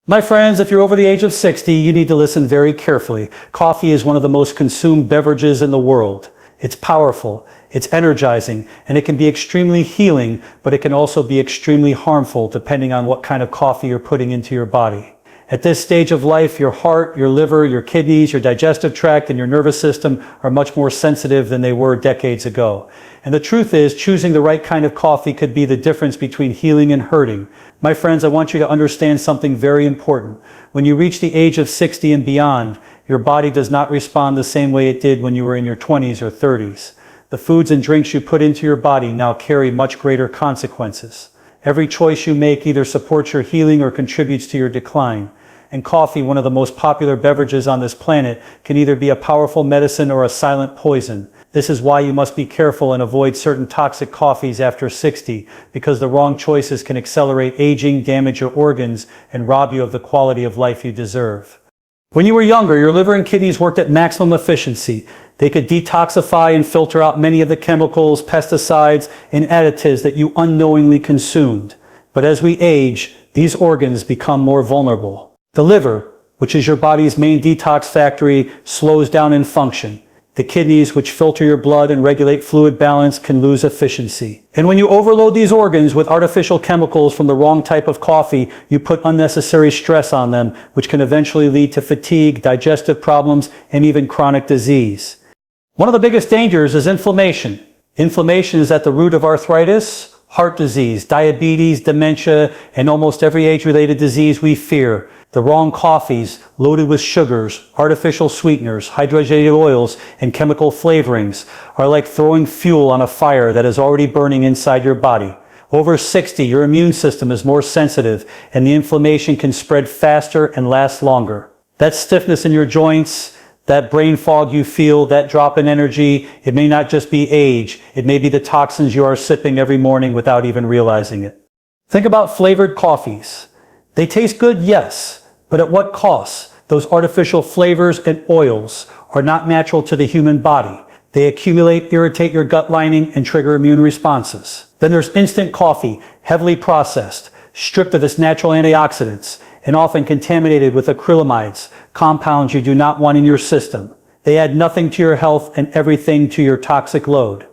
My friends, if you're over the age of 60, you need to listen very carefully. Coffee is one of the most consumed beverages in the world. It's powerful, it's energizing, and it can be extremely healing, but it can also be extremely harmful depending on what kind of coffee you're putting into your body. At this stage of life, your heart, your liver, your kidneys, your digestive tract, and your nervous system are much more sensitive than they were decades ago. And the truth is, choosing the right kind of coffee could be the difference between healing and hurting. My friends, I want you to understand something very important. When you reach the age of 60 and beyond, your body does not respond the same way it did when you were in your 20s or 30s. The foods and drinks you put into your body now carry much greater consequences. Every choice you make either supports your healing or contributes to your decline. And coffee, one of the most popular beverages on this planet, can either be a powerful medicine or a silent poison. This is why you must be careful and avoid certain toxic coffees after 60, because the wrong choices can accelerate aging, damage your organs, and rob you of the quality of life you deserve. When you were younger, your liver and kidneys worked at maximum efficiency. They could detoxify and filter out many of the chemicals, pesticides, and additives that you unknowingly consumed. But as we age, these organs become more vulnerable. The liver, which is your body's main detox factory, slows down in function. The kidneys, which filter your blood and regulate fluid balance, can lose efficiency. And when you overload these organs with artificial chemicals from the wrong type of coffee, you put unnecessary stress on them, which can eventually lead to fatigue, digestive problems, and even chronic disease. One of the biggest dangers is inflammation. Inflammation is at the root of arthritis, heart disease, diabetes, dementia, and almost every age-related disease we fear. The wrong coffees, loaded with sugars, artificial sweeteners, hydrogenated oils, and chemical flavorings, are like throwing fuel on a fire that is already burning inside your body. Over 60, your immune system is more sensitive, and the inflammation can spread faster and last longer. That stiffness in your joints, that brain fog you feel, that drop in energy, it may not just be age, it may be the toxins you are sipping every morning without even realizing it. Think about flavored coffees. They taste good, yes. But at what cost? Those artificial flavors and oils are not natural to the human body. They accumulate, irritate your gut lining, and trigger immune responses. Then there's instant coffee, heavily processed, stripped of its natural antioxidants, and often contaminated with acrylamides, compounds you do not want in your system. They add nothing to your health and everything to your toxic load.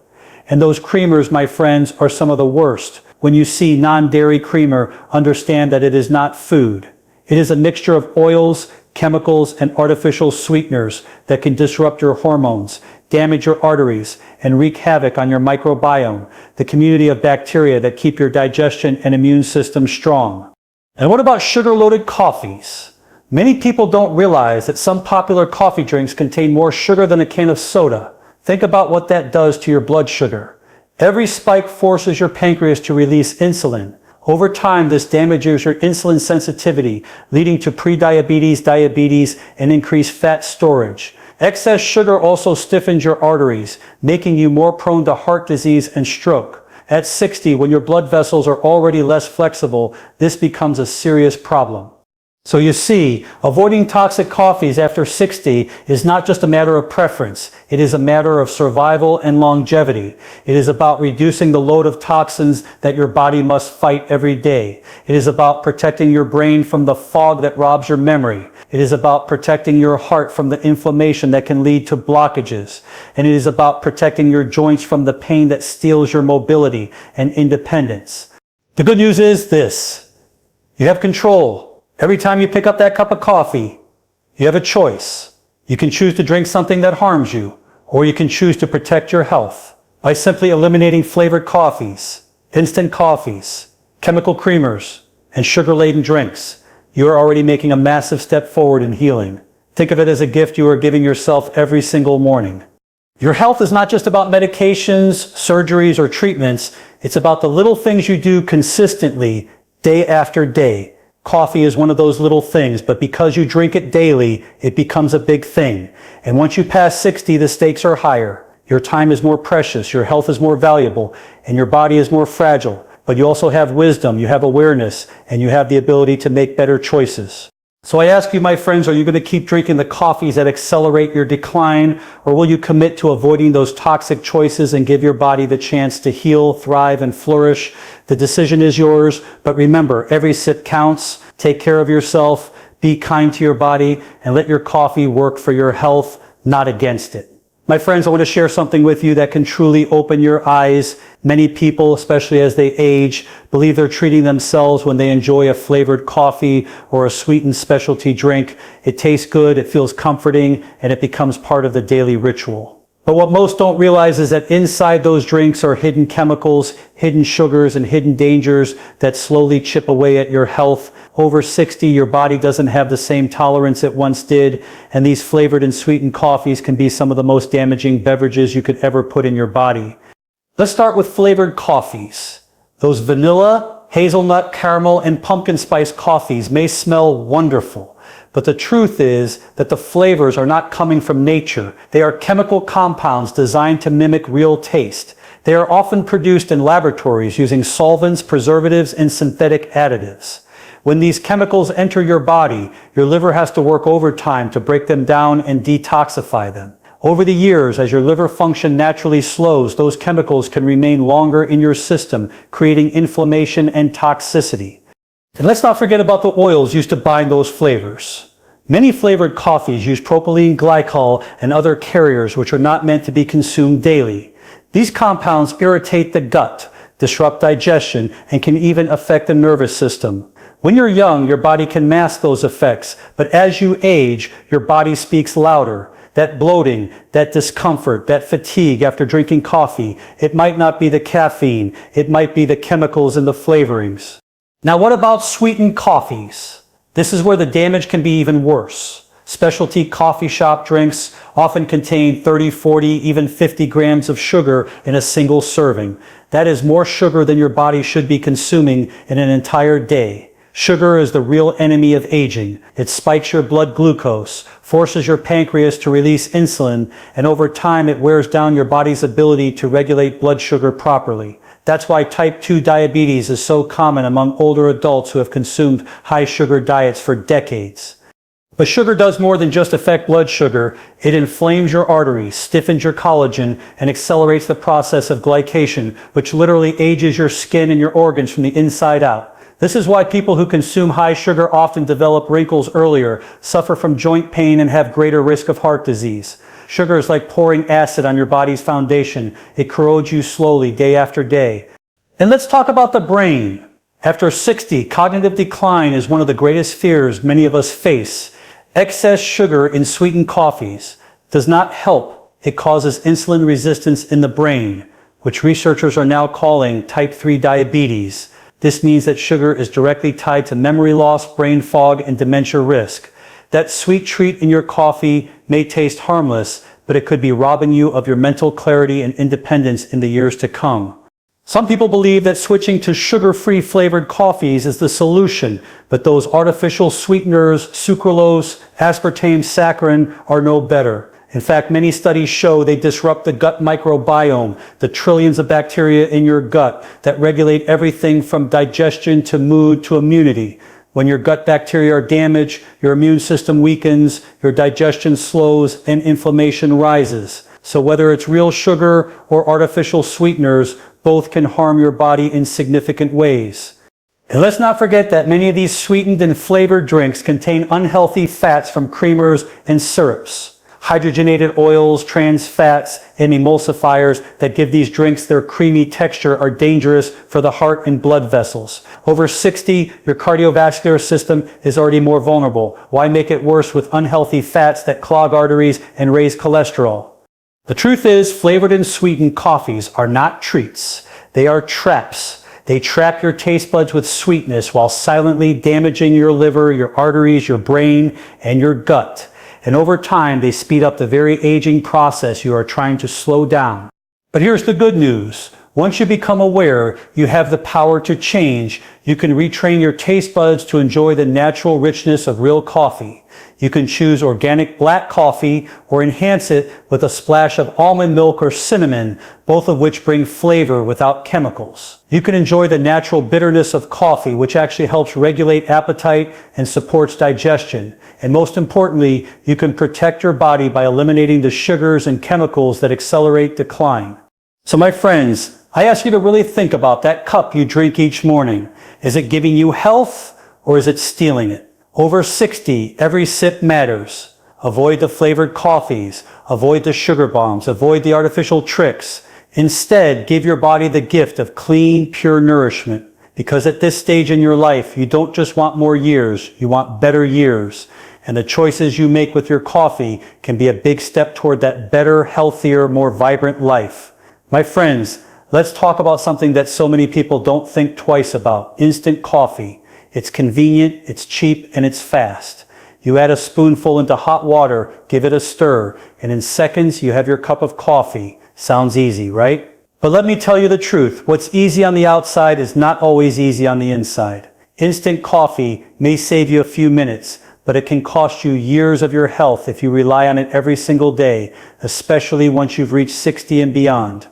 And those creamers, my friends, are some of the worst. When you see non-dairy creamer, understand that it is not food. It is a mixture of oils, chemicals, and artificial sweeteners that can disrupt your hormones, damage your arteries, and wreak havoc on your microbiome, the community of bacteria that keep your digestion and immune system strong. And what about sugar-loaded coffees? Many people don't realize that some popular coffee drinks contain more sugar than a can of soda. Think about what that does to your blood sugar. Every spike forces your pancreas to release insulin. Over time, this damages your insulin sensitivity, leading to prediabetes, diabetes, and increased fat storage. Excess sugar also stiffens your arteries, making you more prone to heart disease and stroke. At 60, when your blood vessels are already less flexible, this becomes a serious problem. So you see, avoiding toxic coffees after 60 is not just a matter of preference. It is a matter of survival and longevity. It is about reducing the load of toxins that your body must fight every day. It is about protecting your brain from the fog that robs your memory. It is about protecting your heart from the inflammation that can lead to blockages. And it is about protecting your joints from the pain that steals your mobility and independence. The good news is this: you have control. Every time you pick up that cup of coffee, you have a choice. You can choose to drink something that harms you, or you can choose to protect your health. By simply eliminating flavored coffees, instant coffees, chemical creamers, and sugar-laden drinks, you are already making a massive step forward in healing. Think of it as a gift you are giving yourself every single morning. Your health is not just about medications, surgeries, or treatments. It's about the little things you do consistently, day after day. Coffee is one of those little things, but because you drink it daily, it becomes a big thing. And once you pass 60, the stakes are higher. Your time is more precious, your health is more valuable, and your body is more fragile. But you also have wisdom, you have awareness, and you have the ability to make better choices. So I ask you, my friends, are you going to keep drinking the coffees that accelerate your decline, or will you commit to avoiding those toxic choices and give your body the chance to heal, thrive, and flourish? The decision is yours, but remember, every sip counts. Take care of yourself, be kind to your body, and let your coffee work for your health, not against it. My friends, I want to share something with you that can truly open your eyes. Many people, especially as they age, believe they're treating themselves when they enjoy a flavored coffee or a sweetened specialty drink. It tastes good, it feels comforting, and it becomes part of the daily ritual. But what most don't realize is that inside those drinks are hidden chemicals, hidden sugars, and hidden dangers that slowly chip away at your health. Over 60, your body doesn't have the same tolerance it once did, and these flavored and sweetened coffees can be some of the most damaging beverages you could ever put in your body. Let's start with flavored coffees. Those vanilla, hazelnut, caramel, and pumpkin spice coffees may smell wonderful, but the truth is that the flavors are not coming from nature. They are chemical compounds designed to mimic real taste. They are often produced in laboratories using solvents, preservatives, and synthetic additives. When these chemicals enter your body, your liver has to work overtime to break them down and detoxify them. Over the years, as your liver function naturally slows, those chemicals can remain longer in your system, creating inflammation and toxicity. And let's not forget about the oils used to bind those flavors. Many flavored coffees use propylene glycol and other carriers which are not meant to be consumed daily. These compounds irritate the gut, disrupt digestion, and can even affect the nervous system. When you're young, your body can mask those effects, but as you age, your body speaks louder. That bloating, that discomfort, that fatigue after drinking coffee, it might not be the caffeine, it might be the chemicals in the flavorings. Now what about sweetened coffees? This is where the damage can be even worse. Specialty coffee shop drinks often contain 30, 40, even 50 grams of sugar in a single serving. That is more sugar than your body should be consuming in an entire day. Sugar is the real enemy of aging. It spikes your blood glucose, forces your pancreas to release insulin, and over time it wears down your body's ability to regulate blood sugar properly. That's why type 2 diabetes is so common among older adults who have consumed high sugar diets for decades. But sugar does more than just affect blood sugar. It inflames your arteries, stiffens your collagen, and accelerates the process of glycation, which literally ages your skin and your organs from the inside out. This is why people who consume high sugar often develop wrinkles earlier, suffer from joint pain, and have greater risk of heart disease. Sugar is like pouring acid on your body's foundation. It corrodes you slowly, day after day. And let's talk about the brain. After 60, cognitive decline is one of the greatest fears many of us face. Excess sugar in sweetened coffees does not help. It causes insulin resistance in the brain, which researchers are now calling type 3 diabetes. This means that sugar is directly tied to memory loss, brain fog, and dementia risk. That sweet treat in your coffee may taste harmless, but it could be robbing you of your mental clarity and independence in the years to come. Some people believe that switching to sugar-free flavored coffees is the solution, but those artificial sweeteners, sucralose, aspartame, saccharin are no better. In fact, many studies show they disrupt the gut microbiome, the trillions of bacteria in your gut that regulate everything from digestion to mood to immunity. When your gut bacteria are damaged, your immune system weakens, your digestion slows, and inflammation rises. So whether it's real sugar or artificial sweeteners, both can harm your body in significant ways. And let's not forget that many of these sweetened and flavored drinks contain unhealthy fats from creamers and syrups. Hydrogenated oils, trans fats, and emulsifiers that give these drinks their creamy texture are dangerous for the heart and blood vessels. Over 60, your cardiovascular system is already more vulnerable. Why make it worse with unhealthy fats that clog arteries and raise cholesterol? The truth is, flavored and sweetened coffees are not treats. They are traps. They trap your taste buds with sweetness while silently damaging your liver, your arteries, your brain, and your gut. And over time, they speed up the very aging process you are trying to slow down. But here's the good news. Once you become aware you have the power to change, you can retrain your taste buds to enjoy the natural richness of real coffee. You can choose organic black coffee or enhance it with a splash of almond milk or cinnamon, both of which bring flavor without chemicals. You can enjoy the natural bitterness of coffee, which actually helps regulate appetite and supports digestion. And most importantly, you can protect your body by eliminating the sugars and chemicals that accelerate decline. So my friends, I ask you to really think about that cup you drink each morning. Is it giving you health or is it stealing it? Over 60, every sip matters. Avoid the flavored coffees, avoid the sugar bombs, avoid the artificial tricks. Instead, give your body the gift of clean, pure nourishment. Because at this stage in your life, you don't just want more years, you want better years. And the choices you make with your coffee can be a big step toward that better, healthier, more vibrant life. My friends, let's talk about something that so many people don't think twice about: instant coffee. It's convenient, it's cheap, and it's fast. You add a spoonful into hot water, give it a stir, and in seconds you have your cup of coffee. Sounds easy, right? But let me tell you the truth. What's easy on the outside is not always easy on the inside. Instant coffee may save you a few minutes, but it can cost you years of your health if you rely on it every single day, especially once you've reached 60 and beyond.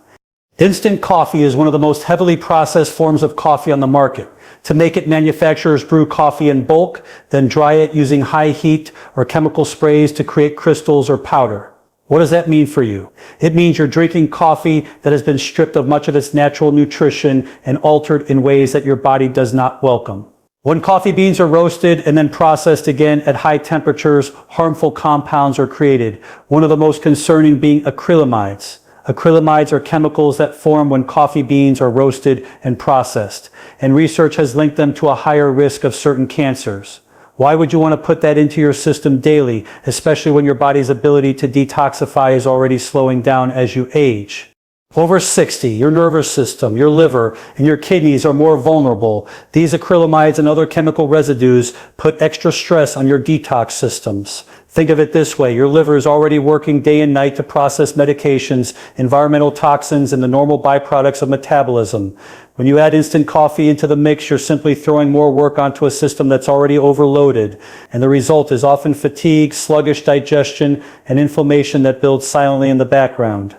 Instant coffee is one of the most heavily processed forms of coffee on the market. To make it, manufacturers brew coffee in bulk, then dry it using high heat or chemical sprays to create crystals or powder. What does that mean for you? It means you're drinking coffee that has been stripped of much of its natural nutrition and altered in ways that your body does not welcome. When coffee beans are roasted and then processed again at high temperatures, harmful compounds are created, one of the most concerning being acrylamides. Acrylamides are chemicals that form when coffee beans are roasted and processed, and research has linked them to a higher risk of certain cancers. Why would you want to put that into your system daily, especially when your body's ability to detoxify is already slowing down as you age? Over 60, your nervous system, your liver, and your kidneys are more vulnerable. These acrylamides and other chemical residues put extra stress on your detox systems. Think of it this way: your liver is already working day and night to process medications, environmental toxins, and the normal byproducts of metabolism. When you add instant coffee into the mix, you're simply throwing more work onto a system that's already overloaded. And the result is often fatigue, sluggish digestion, and inflammation that builds silently in the background.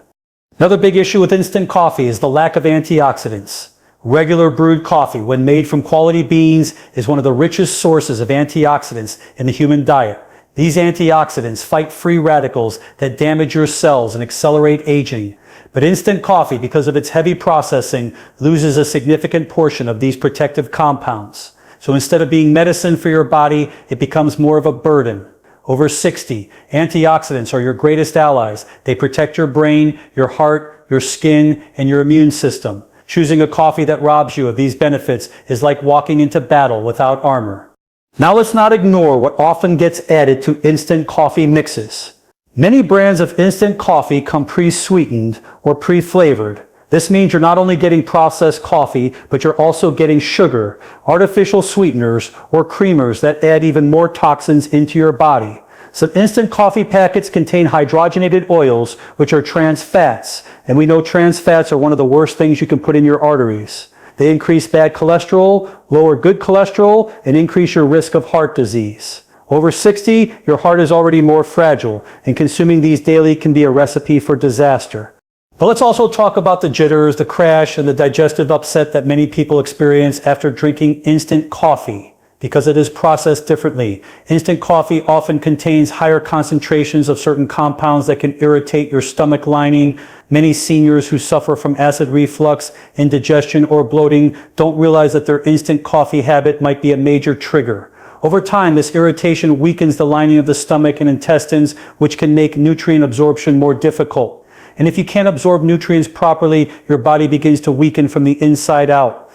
Another big issue with instant coffee is the lack of antioxidants. Regular brewed coffee, when made from quality beans, is one of the richest sources of antioxidants in the human diet. These antioxidants fight free radicals that damage your cells and accelerate aging. But instant coffee, because of its heavy processing, loses a significant portion of these protective compounds. So instead of being medicine for your body, it becomes more of a burden. Over 60, antioxidants are your greatest allies. They protect your brain, your heart, your skin, and your immune system. Choosing a coffee that robs you of these benefits is like walking into battle without armor. Now let's not ignore what often gets added to instant coffee mixes. Many brands of instant coffee come pre-sweetened or pre-flavored. This means you're not only getting processed coffee, but you're also getting sugar, artificial sweeteners, or creamers that add even more toxins into your body. Some instant coffee packets contain hydrogenated oils, which are trans fats, and we know trans fats are one of the worst things you can put in your arteries. They increase bad cholesterol, lower good cholesterol, and increase your risk of heart disease. Over 60, your heart is already more fragile, and consuming these daily can be a recipe for disaster. But let's also talk about the jitters, the crash, and the digestive upset that many people experience after drinking instant coffee, because it is processed differently. Instant coffee often contains higher concentrations of certain compounds that can irritate your stomach lining. Many seniors who suffer from acid reflux, indigestion, or bloating don't realize that their instant coffee habit might be a major trigger. Over time, this irritation weakens the lining of the stomach and intestines, which can make nutrient absorption more difficult. And if you can't absorb nutrients properly, your body begins to weaken from the inside out.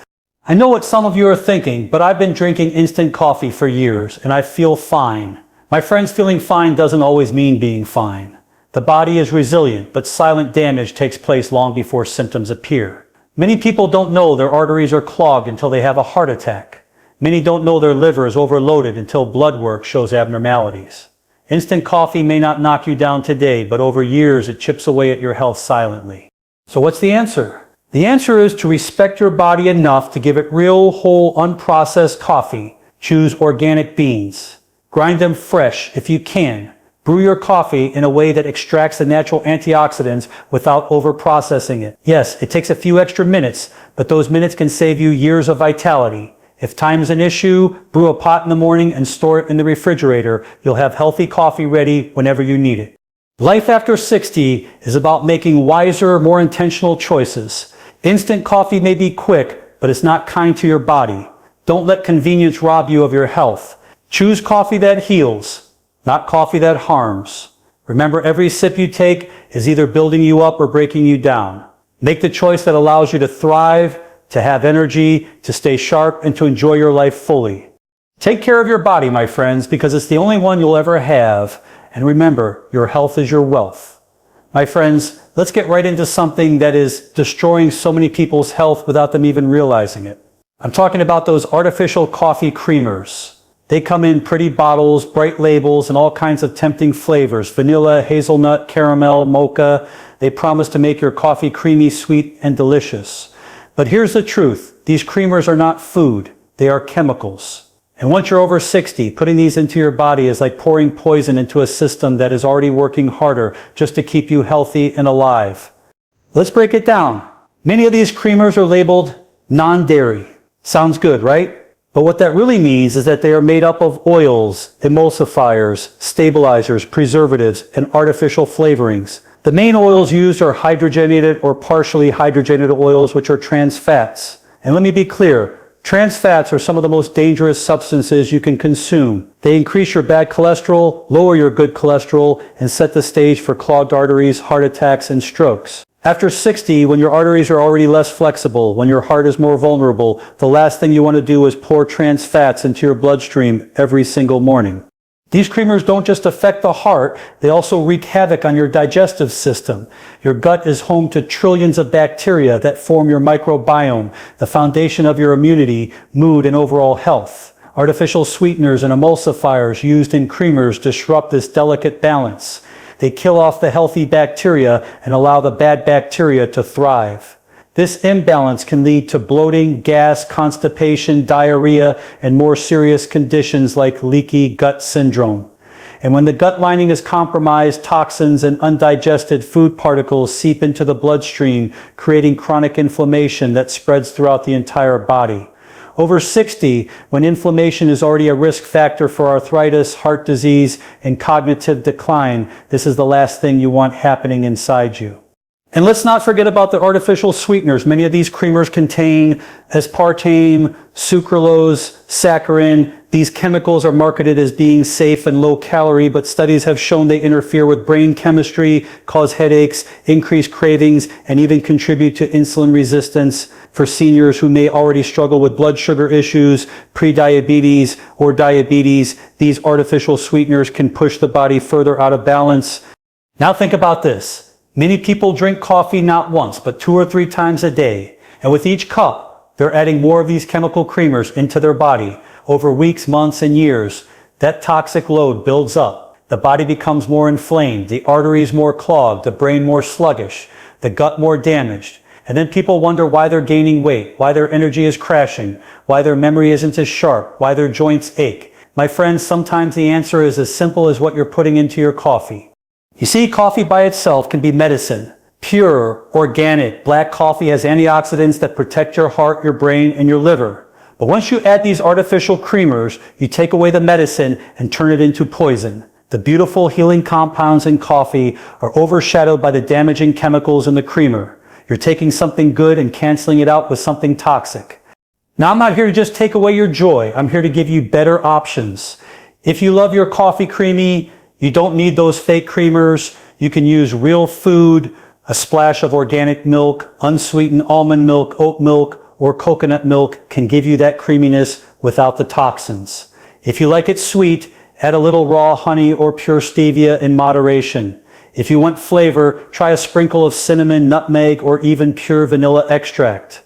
I know what some of you are thinking, but I've been drinking instant coffee for years, and I feel fine. My friends, feeling fine doesn't always mean being fine. The body is resilient, but silent damage takes place long before symptoms appear. Many people don't know their arteries are clogged until they have a heart attack. Many don't know their liver is overloaded until blood work shows abnormalities. Instant coffee may not knock you down today, but over years it chips away at your health silently. So what's the answer? The answer is to respect your body enough to give it real, whole, unprocessed coffee. Choose organic beans. Grind them fresh if you can. Brew your coffee in a way that extracts the natural antioxidants without over-processing it. Yes, it takes a few extra minutes, but those minutes can save you years of vitality. If time is an issue, brew a pot in the morning and store it in the refrigerator. You'll have healthy coffee ready whenever you need it. Life after 60 is about making wiser, more intentional choices. Instant coffee may be quick, but it's not kind to your body. Don't let convenience rob you of your health. Choose coffee that heals, not coffee that harms. Remember, every sip you take is either building you up or breaking you down. Make the choice that allows you to thrive, to have energy, to stay sharp, and to enjoy your life fully. Take care of your body, my friends, because it's the only one you'll ever have. And remember, your health is your wealth. My friends, let's get right into something that is destroying so many people's health without them even realizing it. I'm talking about those artificial coffee creamers. They come in pretty bottles, bright labels, and all kinds of tempting flavors. Vanilla, hazelnut, caramel, mocha. They promise to make your coffee creamy, sweet, and delicious. But here's the truth. These creamers are not food. They are chemicals. And once you're over 60, putting these into your body is like pouring poison into a system that is already working harder just to keep you healthy and alive. Let's break it down. Many of these creamers are labeled non-dairy. Sounds good, right? But what that really means is that they are made up of oils, emulsifiers, stabilizers, preservatives, and artificial flavorings. The main oils used are hydrogenated or partially hydrogenated oils, which are trans fats. And let me be clear, trans fats are some of the most dangerous substances you can consume. They increase your bad cholesterol, lower your good cholesterol, and set the stage for clogged arteries, heart attacks, and strokes. After 60, when your arteries are already less flexible, when your heart is more vulnerable, the last thing you want to do is pour trans fats into your bloodstream every single morning. These creamers don't just affect the heart, they also wreak havoc on your digestive system. Your gut is home to trillions of bacteria that form your microbiome, the foundation of your immunity, mood, and overall health. Artificial sweeteners and emulsifiers used in creamers disrupt this delicate balance. They kill off the healthy bacteria and allow the bad bacteria to thrive. This imbalance can lead to bloating, gas, constipation, diarrhea, and more serious conditions like leaky gut syndrome. And when the gut lining is compromised, toxins and undigested food particles seep into the bloodstream, creating chronic inflammation that spreads throughout the entire body. Over 60, when inflammation is already a risk factor for arthritis, heart disease, and cognitive decline, this is the last thing you want happening inside you. And let's not forget about the artificial sweeteners. Many of these creamers contain aspartame, sucralose, saccharin. These chemicals are marketed as being safe and low calorie, but studies have shown they interfere with brain chemistry, cause headaches, increase cravings, and even contribute to insulin resistance for seniors who may already struggle with blood sugar issues, prediabetes, or diabetes. These artificial sweeteners can push the body further out of balance. Now think about this. Many people drink coffee not once, but 2 or 3 times a day. And with each cup, they're adding more of these chemical creamers into their body. Over weeks, months, and years, that toxic load builds up. The body becomes more inflamed, the arteries more clogged, the brain more sluggish, the gut more damaged. And then people wonder why they're gaining weight, why their energy is crashing, why their memory isn't as sharp, why their joints ache. My friends, sometimes the answer is as simple as what you're putting into your coffee. You see, coffee by itself can be medicine. Pure, organic, black coffee has antioxidants that protect your heart, your brain, and your liver. But once you add these artificial creamers, you take away the medicine and turn it into poison. The beautiful healing compounds in coffee are overshadowed by the damaging chemicals in the creamer. You're taking something good and canceling it out with something toxic. Now, I'm not here to just take away your joy. I'm here to give you better options. If you love your coffee creamy, you don't need those fake creamers. You can use real food, a splash of organic milk, unsweetened almond milk, oat milk, or coconut milk can give you that creaminess without the toxins. If you like it sweet, add a little raw honey or pure stevia in moderation. If you want flavor, try a sprinkle of cinnamon, nutmeg, or even pure vanilla extract.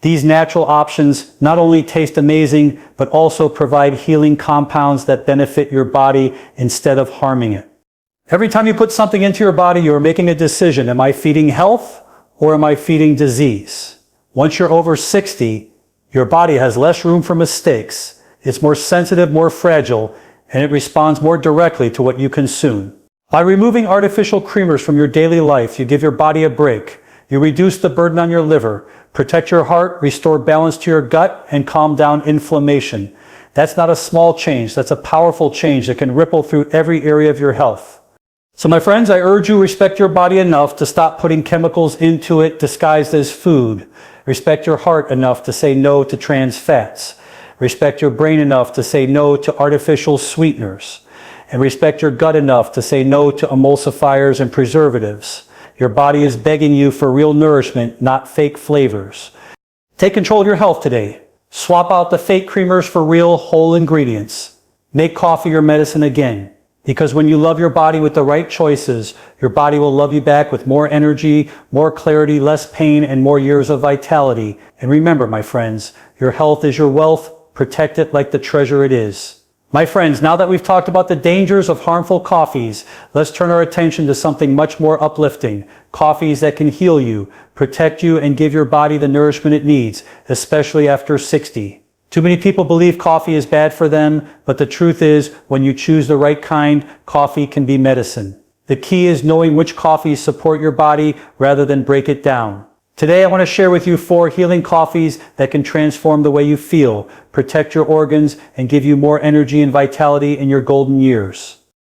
These natural options not only taste amazing, but also provide healing compounds that benefit your body instead of harming it. Every time you put something into your body, you are making a decision. Am I feeding health or am I feeding disease? Once you're over 60, your body has less room for mistakes. It's more sensitive, more fragile, and it responds more directly to what you consume. By removing artificial creamers from your daily life, you give your body a break. You reduce the burden on your liver, protect your heart, restore balance to your gut, and calm down inflammation. That's not a small change. That's a powerful change that can ripple through every area of your health. So my friends, I urge you respect your body enough to stop putting chemicals into it disguised as food. Respect your heart enough to say no to trans fats. Respect your brain enough to say no to artificial sweeteners. And respect your gut enough to say no to emulsifiers and preservatives. Your body is begging you for real nourishment, not fake flavors. Take control of your health today. Swap out the fake creamers for real, whole ingredients. Make coffee your medicine again. Because when you love your body with the right choices, your body will love you back with more energy, more clarity, less pain, and more years of vitality. And remember, my friends, your health is your wealth. Protect it like the treasure it is. My friends, now that we've talked about the dangers of harmful coffees, let's turn our attention to something much more uplifting. Coffees that can heal you, protect you, and give your body the nourishment it needs, especially after 60. Too many people believe coffee is bad for them, but the truth is, when you choose the right kind, coffee can be medicine. The key is knowing which coffees support your body rather than break it down. Today I want to share with you 4 healing coffees that can transform the way you feel, protect your organs, and give you more energy and vitality in your golden years.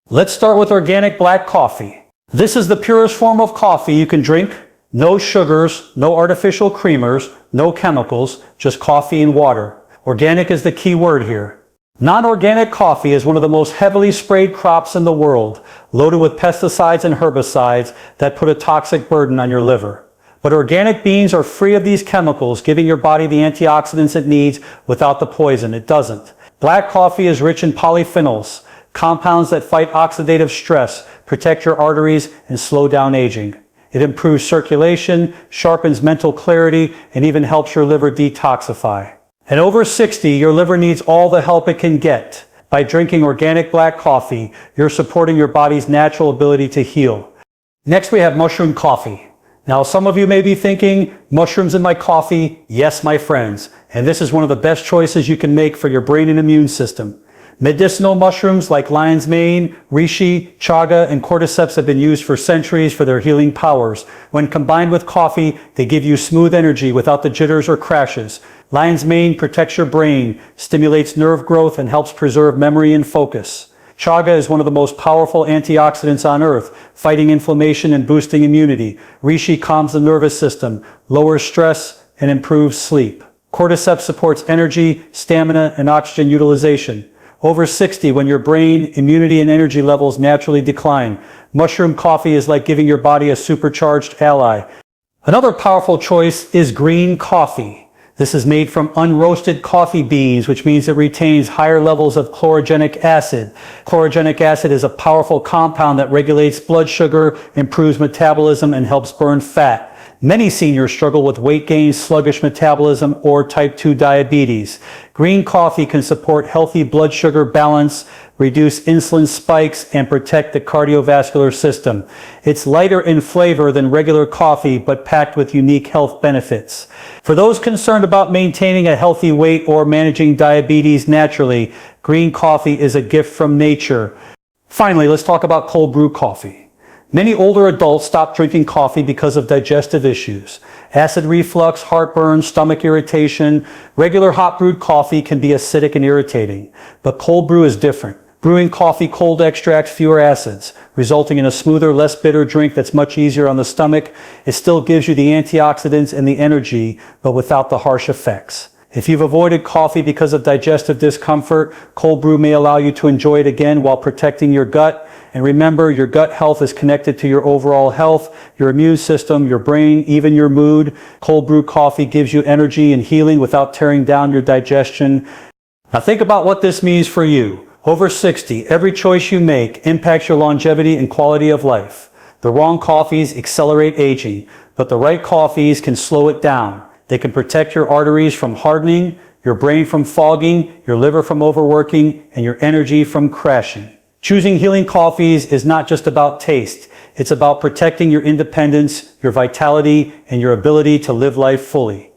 Let's start with organic black coffee. This is the purest form of coffee you can drink. No sugars, no artificial creamers, no chemicals, just coffee and water. Organic is the key word here. Non-organic coffee is one of the most heavily sprayed crops in the world, loaded with pesticides and herbicides that put a toxic burden on your liver. But organic beans are free of these chemicals, giving your body the antioxidants it needs without the poison it doesn't. Black coffee is rich in polyphenols, compounds that fight oxidative stress, protect your arteries, and slow down aging. It improves circulation, sharpens mental clarity, and even helps your liver detoxify. At over 60, your liver needs all the help it can get. By drinking organic black coffee, you're supporting your body's natural ability to heal. Next, we have mushroom coffee. Now, some of you may be thinking, mushrooms in my coffee? Yes, my friends. And this is one of the best choices you can make for your brain and immune system. Medicinal mushrooms like lion's mane, reishi, chaga, and cordyceps have been used for centuries for their healing powers. When combined with coffee, they give you smooth energy without the jitters or crashes. Lion's mane protects your brain, stimulates nerve growth, and helps preserve memory and focus. Chaga is one of the most powerful antioxidants on earth, fighting inflammation and boosting immunity. Reishi calms the nervous system, lowers stress, and improves sleep. Cordyceps supports energy, stamina, and oxygen utilization. Over 60, when your brain, immunity, and energy levels naturally decline, mushroom coffee is like giving your body a supercharged ally. Another powerful choice is green coffee. This is made from unroasted coffee beans, which means it retains higher levels of chlorogenic acid. Chlorogenic acid is a powerful compound that regulates blood sugar, improves metabolism, and helps burn fat. Many seniors struggle with weight gain, sluggish metabolism, or type 2 diabetes. Green coffee can support healthy blood sugar balance, reduce insulin spikes, and protect the cardiovascular system. It's lighter in flavor than regular coffee, but packed with unique health benefits. For those concerned about maintaining a healthy weight or managing diabetes naturally, green coffee is a gift from nature. Finally, let's talk about cold brew coffee. Many older adults stop drinking coffee because of digestive issues. Acid reflux, heartburn, stomach irritation. Regular hot brewed coffee can be acidic and irritating, but cold brew is different. Brewing coffee cold extracts fewer acids, resulting in a smoother, less bitter drink that's much easier on the stomach. It still gives you the antioxidants and the energy, but without the harsh effects. If you've avoided coffee because of digestive discomfort, cold brew may allow you to enjoy it again while protecting your gut. And remember, your gut health is connected to your overall health, your immune system, your brain, even your mood. Cold brew coffee gives you energy and healing without tearing down your digestion. Now think about what this means for you. Over 60, every choice you make impacts your longevity and quality of life. The wrong coffees accelerate aging, but the right coffees can slow it down. They can protect your arteries from hardening, your brain from fogging, your liver from overworking, and your energy from crashing. Choosing healing coffees is not just about taste. It's about protecting your independence, your vitality, and your ability to live life fully.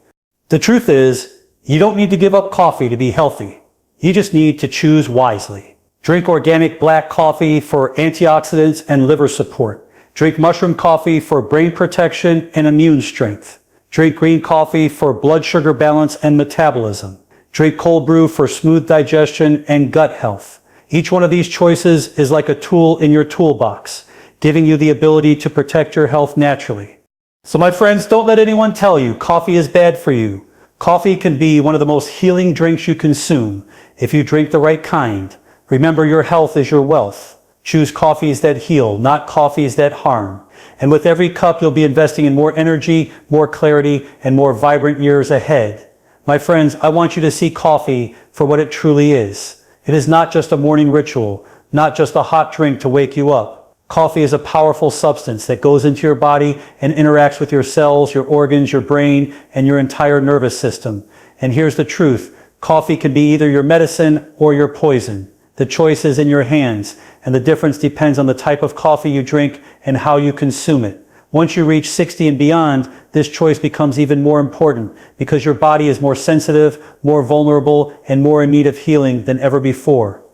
The truth is, you don't need to give up coffee to be healthy. You just need to choose wisely. Drink organic black coffee for antioxidants and liver support. Drink mushroom coffee for brain protection and immune strength. Drink green coffee for blood sugar balance and metabolism. Drink cold brew for smooth digestion and gut health. Each one of these choices is like a tool in your toolbox, giving you the ability to protect your health naturally. So my friends, don't let anyone tell you coffee is bad for you. Coffee can be one of the most healing drinks you consume if you drink the right kind. Remember, your health is your wealth. Choose coffees that heal, not coffees that harm. And with every cup, you'll be investing in more energy, more clarity, and more vibrant years ahead. My friends, I want you to see coffee for what it truly is. It is not just a morning ritual, not just a hot drink to wake you up. Coffee is a powerful substance that goes into your body and interacts with your cells, your organs, your brain, and your entire nervous system. And here's the truth. Coffee can be either your medicine or your poison. The choice is in your hands, and the difference depends on the type of coffee you drink and how you consume it. Once you reach 60 and beyond, this choice becomes even more important because your body is more sensitive, more vulnerable, and more in need of healing than ever before.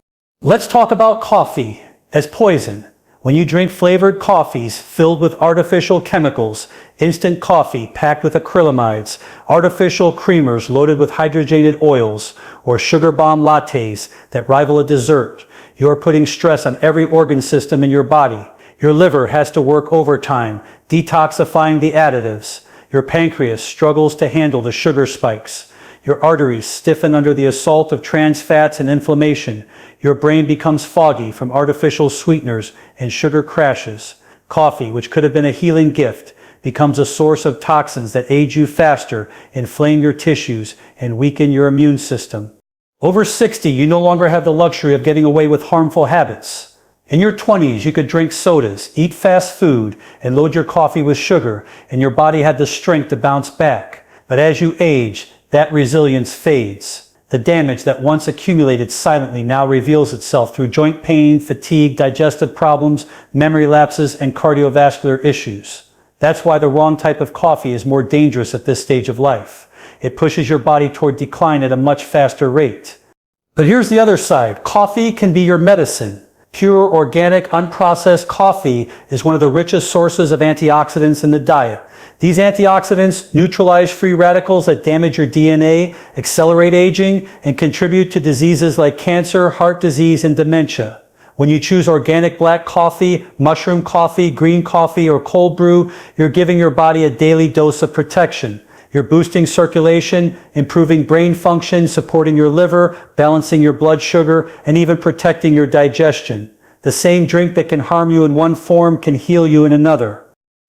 Let's talk about coffee as poison. When you drink flavored coffees filled with artificial chemicals, instant coffee packed with acrylamides, artificial creamers loaded with hydrogenated oils, or sugar bomb lattes that rival a dessert, you are putting stress on every organ system in your body. Your liver has to work overtime, detoxifying the additives. Your pancreas struggles to handle the sugar spikes. Your arteries stiffen under the assault of trans fats and inflammation. Your brain becomes foggy from artificial sweeteners and sugar crashes. Coffee, which could have been a healing gift, becomes a source of toxins that age you faster, inflame your tissues, and weaken your immune system. Over 60, you no longer have the luxury of getting away with harmful habits. In your 20s, you could drink sodas, eat fast food, and load your coffee with sugar, and your body had the strength to bounce back. But as you age, that resilience fades. The damage that once accumulated silently now reveals itself through joint pain, fatigue, digestive problems, memory lapses, and cardiovascular issues. That's why the wrong type of coffee is more dangerous at this stage of life. It pushes your body toward decline at a much faster rate. But here's the other side. Coffee can be your medicine. Pure, organic, unprocessed coffee is one of the richest sources of antioxidants in the diet. These antioxidants neutralize free radicals that damage your DNA, accelerate aging, and contribute to diseases like cancer, heart disease, and dementia. When you choose organic black coffee, mushroom coffee, green coffee, or cold brew, you're giving your body a daily dose of protection. You're boosting circulation, improving brain function, supporting your liver, balancing your blood sugar, and even protecting your digestion. The same drink that can harm you in one form can heal you in another.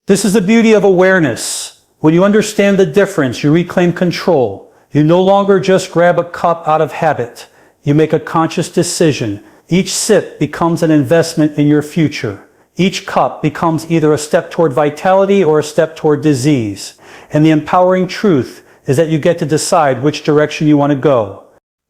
This is the beauty of awareness. When you understand the difference, you reclaim control. You no longer just grab a cup out of habit. You make a conscious decision. Each sip becomes an investment in your future. Each cup becomes either a step toward vitality or a step toward disease. And the empowering truth is that you get to decide which direction you want to go.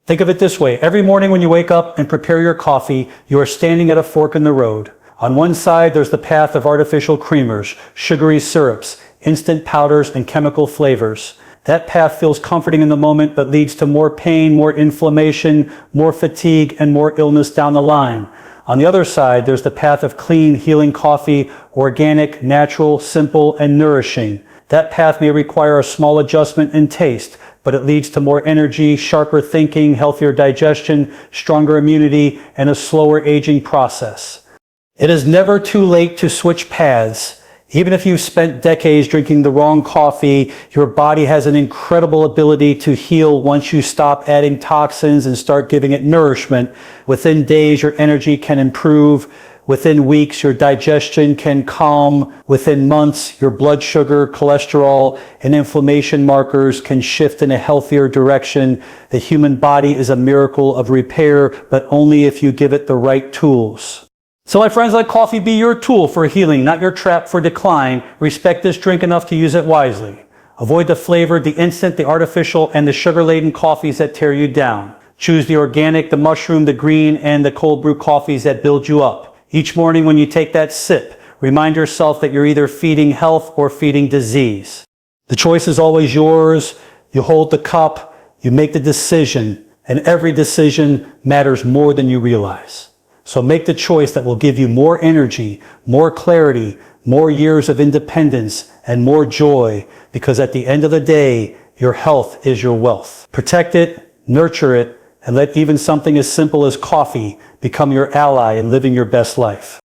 Think of it this way. Every morning when you wake up and prepare your coffee, you are standing at a fork in the road. On one side, there's the path of artificial creamers, sugary syrups, instant powders, and chemical flavors. That path feels comforting in the moment, but leads to more pain, more inflammation, more fatigue, and more illness down the line. On the other side, there's the path of clean, healing coffee, organic, natural, simple, and nourishing. That path may require a small adjustment in taste, but it leads to more energy, sharper thinking, healthier digestion, stronger immunity, and a slower aging process. It is never too late to switch paths. Even if you've spent decades drinking the wrong coffee, your body has an incredible ability to heal once you stop adding toxins and start giving it nourishment. Within days, your energy can improve. Within weeks, your digestion can calm. Within months, your blood sugar, cholesterol, and inflammation markers can shift in a healthier direction. The human body is a miracle of repair, but only if you give it the right tools. So my friends, let coffee be your tool for healing, not your trap for decline. Respect this drink enough to use it wisely. Avoid the flavored, the instant, the artificial, and the sugar-laden coffees that tear you down. Choose the organic, the mushroom, the green, and the cold brew coffees that build you up. Each morning when you take that sip, remind yourself that you're either feeding health or feeding disease. The choice is always yours. You hold the cup, you make the decision, and every decision matters more than you realize. So make the choice that will give you more energy, more clarity, more years of independence, and more joy, because at the end of the day, your health is your wealth. Protect it, nurture it, and let even something as simple as coffee become your ally in living your best life.